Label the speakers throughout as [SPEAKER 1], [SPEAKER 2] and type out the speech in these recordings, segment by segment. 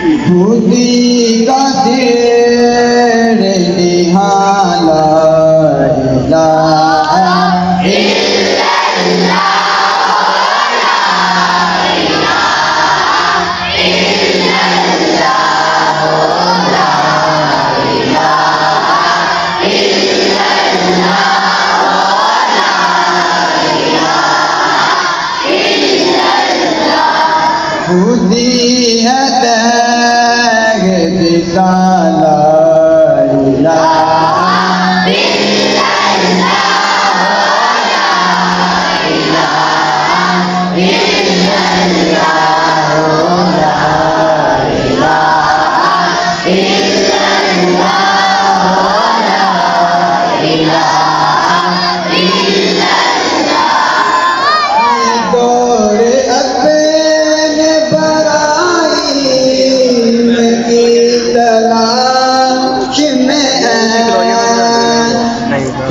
[SPEAKER 1] खुदी का तेरे निहाला खुदी है तैग दिसाला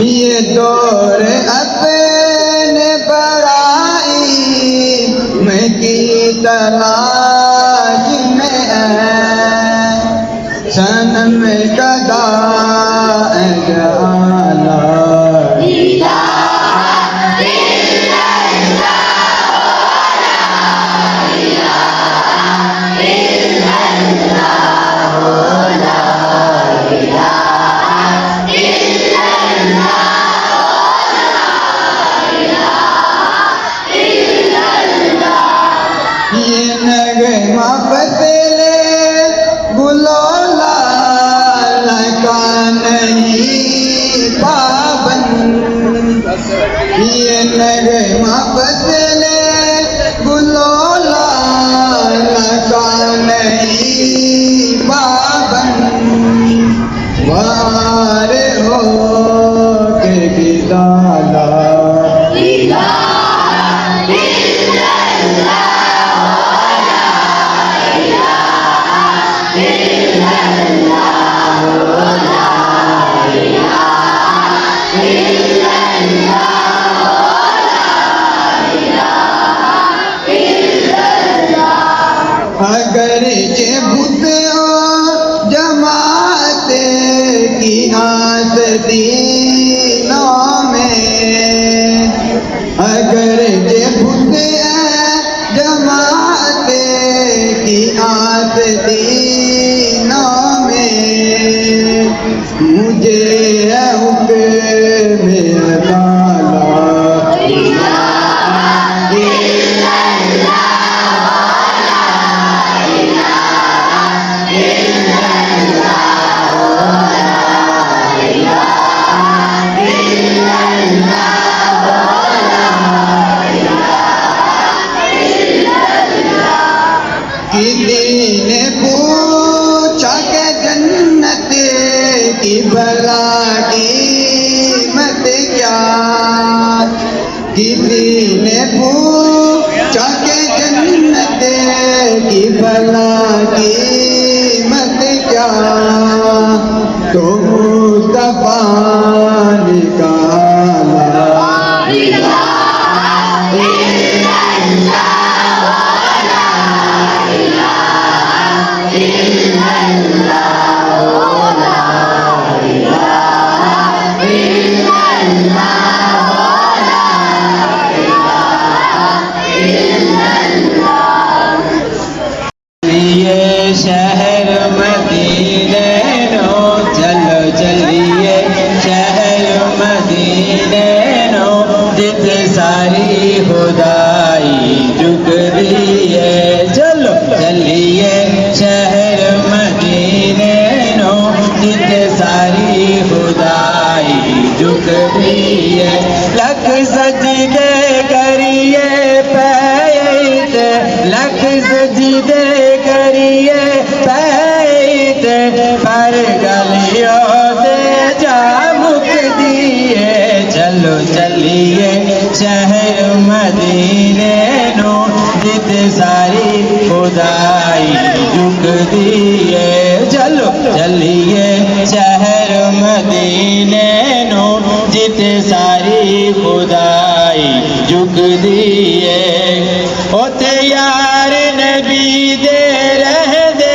[SPEAKER 1] ये दौर अपने बड़ाई में की तलाश में है सनम कदा जाला ये नगमा बदले गुलोला लगा नहीं बाबन वार हो के गिदाला अगर जे बुते जमात की आस दीनों में अगर जे बुते जमात की आस दीनों में मुझे है हुक्म किसी ने पूछा के जन्नत की भला कीमत क्या किसी ने पूछा के जन्नत की भला कीमत क्या तो मुस्तफा निकाला शहर मदीने नो चलो चलिए शहर मदीने नो जित सारी खुदाई झुक दिए चलो चलिए शहर मदीने नो जित सारी खुदाई झुक दिए लख सजदे करिए पैत लख सजदे करिए पैत पर गलियों से जा मुक दिए चलो चलिए शहर मदीने नो जित सारी खुदाई झुक दिए चलो चलिए शहर मदीने नो जित सारी खुदाई झुक दिए होते यार नबी दे रह दे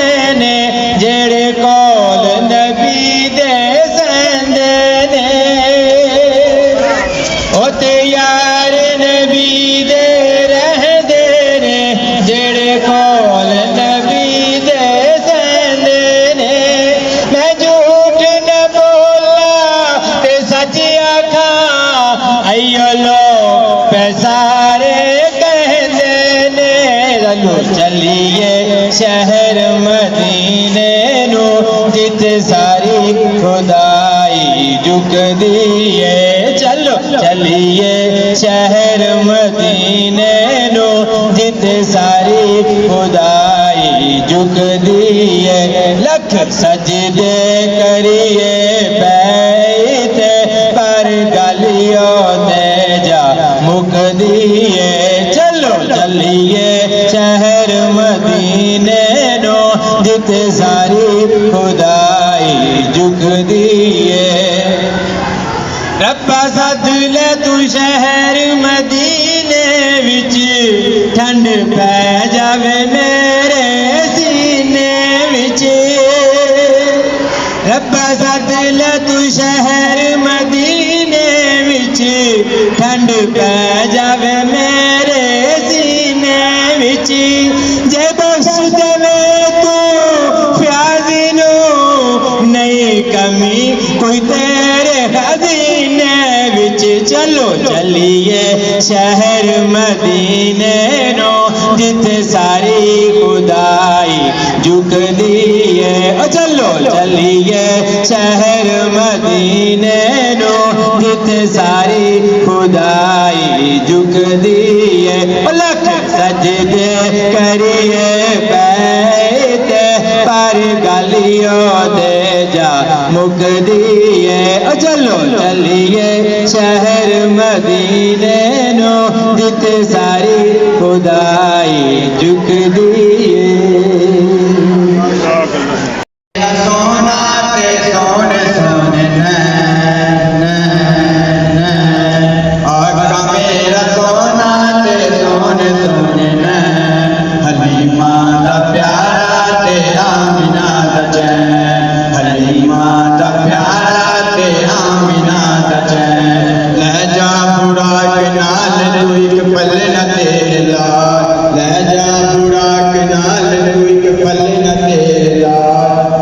[SPEAKER 1] शहर मदीने नो जित सारी खुदाई झुकदी है चलो चलिए शहर मदीने नो जित सारी खुदाई झुकदी है लख सजदे करिए बैठे पर गलियों दे जा मुकदी है चलो चलिए शहर मदीने नो जित सारी खुदाई झुकदी है रब्बा सद ले तू शहर मदीने विच ठंड पै जावे मेरे सीने विच रब्बा सद ले तू शहर मदीने विच ठंड पै जावे मेरे सीने विच जे बख्श देवे तू प्याजी नू नहीं कमी कोई तेरे खजीने विच चलो चलिए शहर मदीने नो जित सारी खुदाई झुकदी है चलो चलिए शहर मदीने नो जित सारी खुदाई झुकदी है लख सजदे करिए बैठे पर गलियों दे जा मुकदी है चलो चलिए शहर मदीने नो जित सारी खुदाई झुकदी है सोना ते सोने सोने आका मेरा सोना ते सोने सोने हलीमा दा प्यारा ते आमिना दा चैन हलीमा दा प्यारा ते आमिना दा चैन ले जा बुरा के नाल तू एक पल न तेरे लाल ले जा बुरा के नाल तू एक पल न तेरे लाल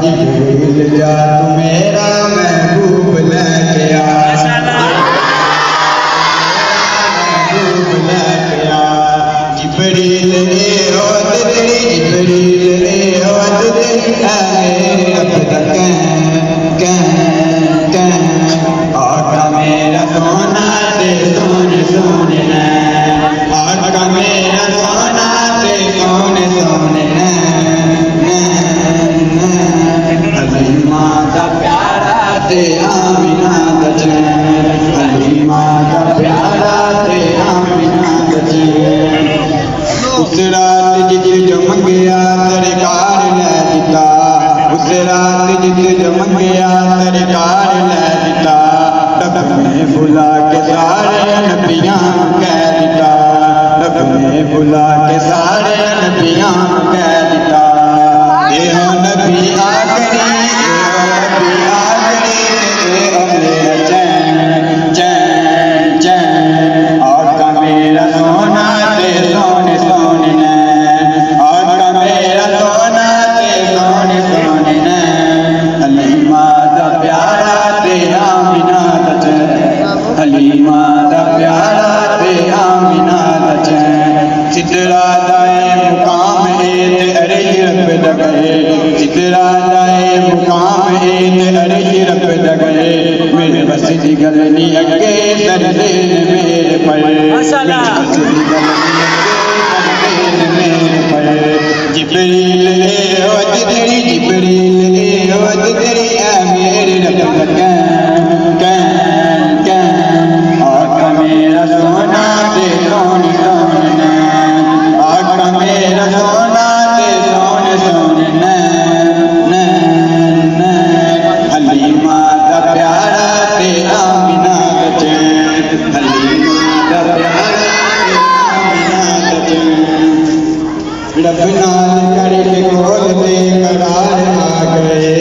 [SPEAKER 1] जिब्रील जा तू मेरा महबूब लेके आ महबूब लेके आ जिब्रील रे ओ तेरी जिब्रील रे ओ तेरी अब तक आका मेरा सोना ते सोने सोने आका मेरा सोना ते सोने सोने हलीमा दा प्यारा ते आमिना दा चैन हलीमा दा प्यारा ते आमिना दा चैन उस रात जित जो मंगया सरकार ले दिता उस रात जित जो मंगया सरकार ले दिता रब ने बुला के सारे नबियां कह दिता रब ने बुला के सारे नबियां कह दिता ये हो नबी आखरी ये हो नबी आखरी ये हो मेरा चैन चैन चैन आका मेरा सोना ते सोने सोने आका मेरा सोना ते सोने सोने हलीमा दा प्यारा ते आमिना दा चैन हलीमा दा प्यारा ते आमिना दा चैन सिदरा दाए मुकाम ए ते अर्ज रब दगे सिदरा दाए मुकाम ए ते अर्ज रब दगे मेरे बस दी गल नी अगे सरदे मेरे पर माशाअल्लाह बस दी गल नी अगे सरदे मेरे पर जिब्रील ले ओ तेरी जिब्रील ले ओ तेरी ए मेरे रब दगे आका मेरा सोना ते सोने सोने आका मेरा सोना ते सोने सोने हलीमा दा प्यारा ते आमिना दा चैन हलीमा दा प्यारा ते आमिना दा चैन रब नाल करके कोल ते करार आ गए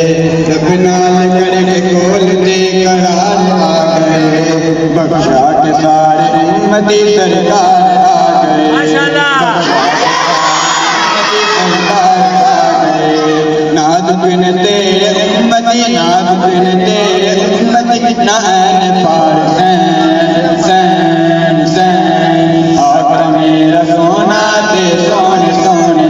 [SPEAKER 1] रब नाल करके कोल ते करार आ गए बख्शा के सारे उम्मती सरकार आ गए माशाअल्लाह नाद बिन तेरे उम्मती नाद बिन तेरे उम्मती नान पार सैन आका मेरा सोना ते सोने सोने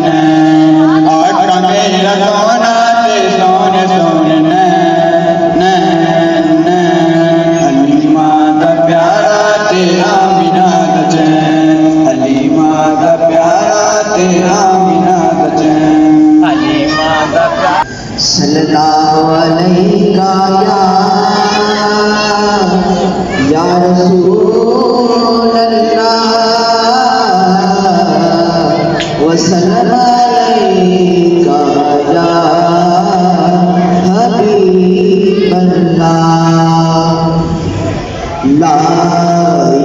[SPEAKER 1] आका मेरा सोना ते सोने सोने नैन नैन नैन हलीमा दा प्यारा ते आमीना दा चैन हलीमा दा प्यारा ते आमीना दा चैन हलीमा दा प्यारा सल्लल्लाहु अलैका या रसूल अल्लाह वसल्लम अलैका या हबीब अल्लाह ला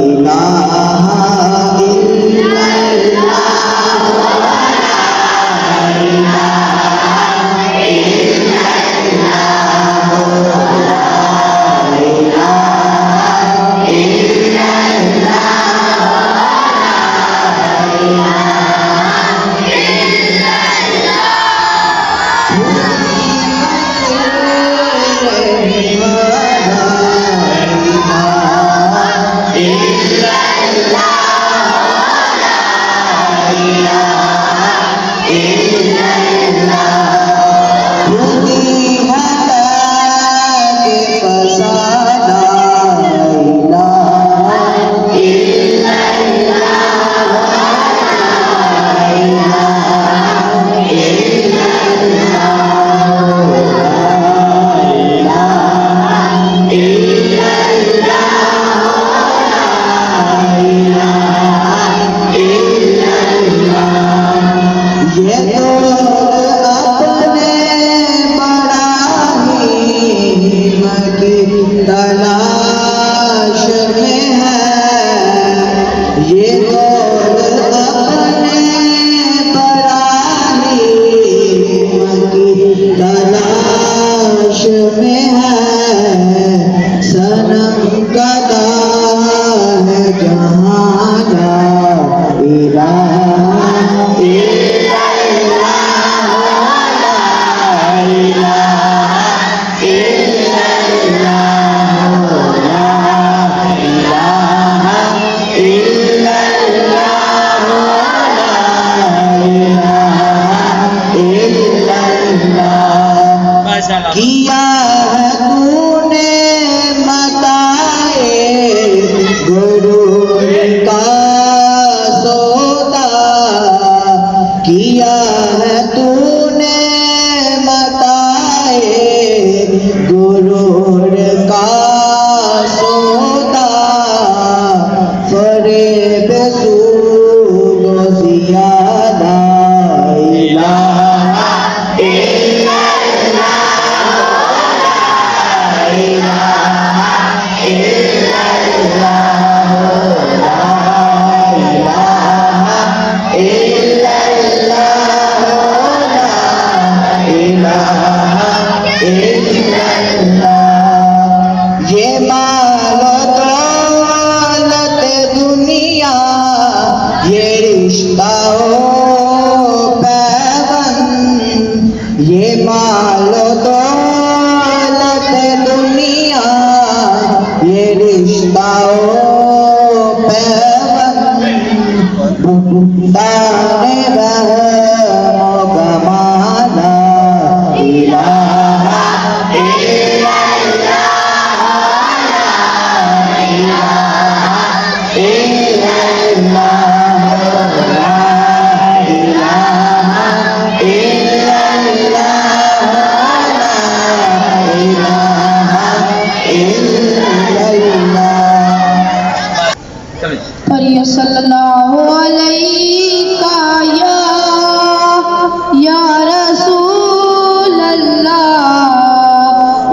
[SPEAKER 1] इलाहा इल्लल्लाह तलाश में है ये दौर अपने बड़ाई की तलाश में है सनम गदा है जहाँ जा इलाहा किया है तूने मताए गुरु का सौदा किया है तूने मताए गुरु का सौदा फरेब सूद ज़ियादा इलाहा ये मालो दौलत दुनिया ये रिश्ता पैबंद ये मालो दौलत दुनिया ये रिश्ता पैबंद दाने रहमो गमाना इलाहा
[SPEAKER 2] सल्लल्लाहु अलैका या रसूल अल्लाह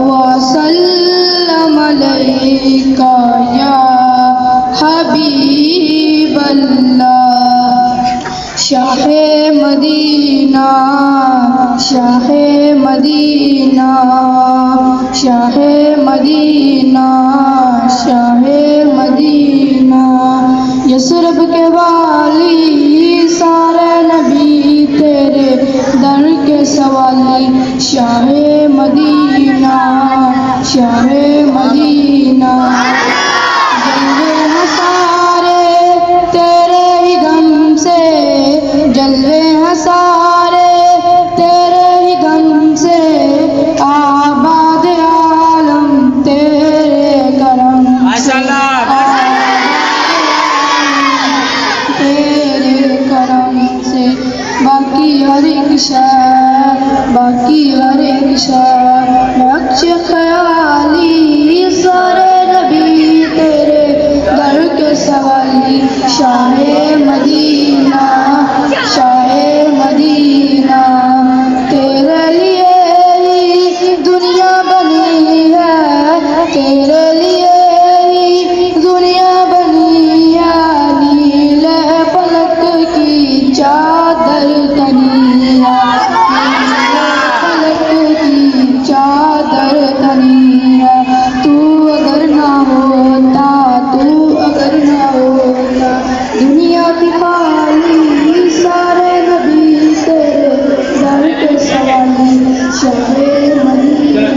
[SPEAKER 2] व सल्लम अलैका या हबीब अल्लाह शाहे मदीना शाहे मदीना शाहे मदीना शाहे मदीना यसरब के वाली सारे नबी तेरे दर के सवाली शाहे मदीना शाहे मदीना जलवे हैं सारे तेरे ही गम से जलवे हैं सारे तेरे शय बाकी हर एक शय नक्श ख्याली सारे नबी तेरे दर के सवाली शाहे मदीना तेरे लिए ही दुनिया बनी है तेरे लिए ही दुनिया बनी है नीले फलक की चादर तनी है नीले फलक की चादर तनी है तू अगर ना होता दुनिया की खाली सारे नबी तेरे दर के सवाली शाहे मदीना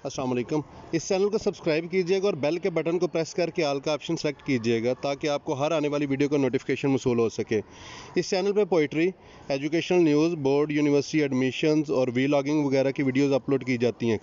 [SPEAKER 3] अस्सलाम वालेकुम। इस चैनल को सब्सक्राइब कीजिएगा और बेल के बटन को प्रेस करके ऑल का ऑप्शन सेलेक्ट कीजिएगा ताकि आपको हर आने वाली वीडियो का नोटिफिकेशन मौसूल हो सके। इस चैनल पे poetry, educational news, board, university admissions और वीलॉगिंग वगैरह की वीडियोस अपलोड की जाती हैं।